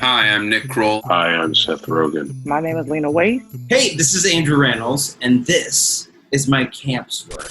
Hi, I'm Nick Kroll. Hi, I'm Seth Rogen. My name is Lena Waithe. Hey, this is Andrew Reynolds, and this is my camp story.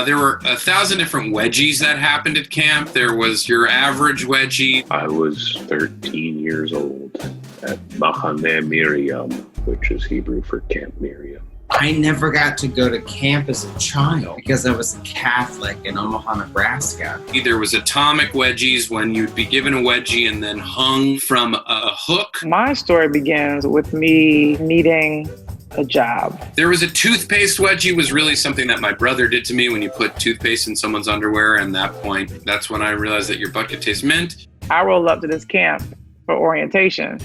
There were 1,000 different wedgies that happened at camp. There was your average wedgie. I was 13 years old at Machaneh Miriam, which is Hebrew for Camp Miriam. I never got to go to camp as a child because I was Catholic in Omaha, Nebraska. There was atomic wedgies when you'd be given a wedgie and then hung from a hook. My story begins with me needing a job. There was a toothpaste wedgie was really something that my brother did to me when you put toothpaste in someone's underwear. And at that point, that's when I realized that your butt could taste mint. I roll up to this camp for orientation.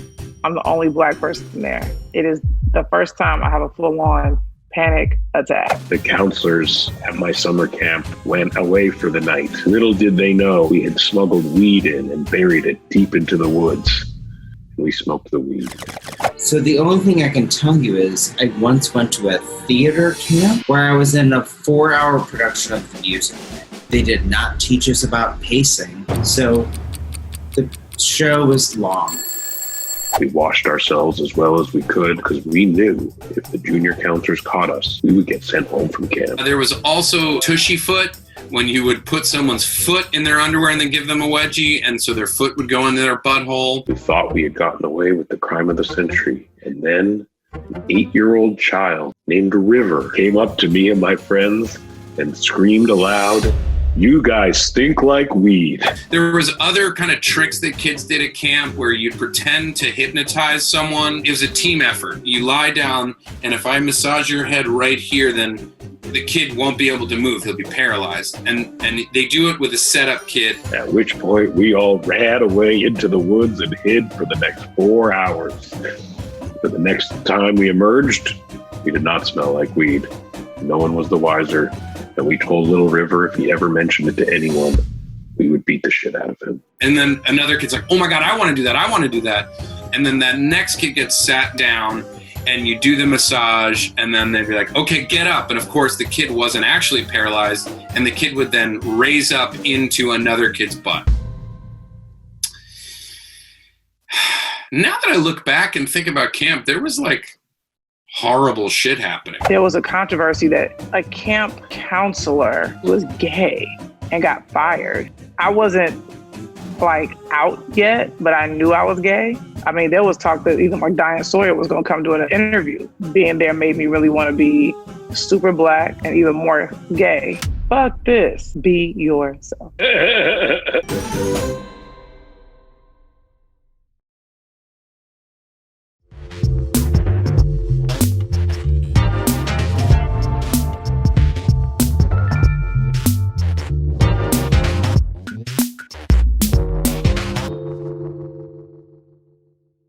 I'm the only Black person there. It is the first time I have a full-on panic attack. The counselors at my summer camp went away for the night. Little did they know we had smuggled weed in and buried it deep into the woods. We smoked the weed. So the only thing I can tell you is I once went to a theater camp where I was in a 4-hour production of the musical. They did not teach us about pacing, so the show was long. We washed ourselves as well as we could because we knew if the junior counselors caught us, we would get sent home from camp. There was also tushy foot, when you would put someone's foot in their underwear and then give them a wedgie, and so their foot would go into their butthole. We thought we had gotten away with the crime of the century. And then an 8-year-old child named River came up to me and my friends and screamed aloud, "You guys stink like weed." There was other kind of tricks that kids did at camp where you'd pretend to hypnotize someone. It was a team effort. You lie down, and if I massage your head right here, then the kid won't be able to move. He'll be paralyzed. And they do it with a setup kid. At which point we all ran away into the woods and hid for the next 4 hours. But the next time we emerged, we did not smell like weed. No one was the wiser. And we told Little River if he ever mentioned it to anyone, we would beat the shit out of him. And then another kid's like, "Oh my God, I want to do that. I want to do that." And then that next kid gets sat down and you do the massage, and then they'd be like, "Okay, get up." And of course the kid wasn't actually paralyzed, and the kid would then raise up into another kid's butt. Now that I look back and think about camp, there was like horrible shit happening. There was a controversy that a camp counselor was gay and got fired. I wasn't like out yet, but I knew I was gay. I mean, there was talk that even like Diane Sawyer was going to come do an interview. Being there made me really want to be super Black and even more gay. Fuck this. Be yourself.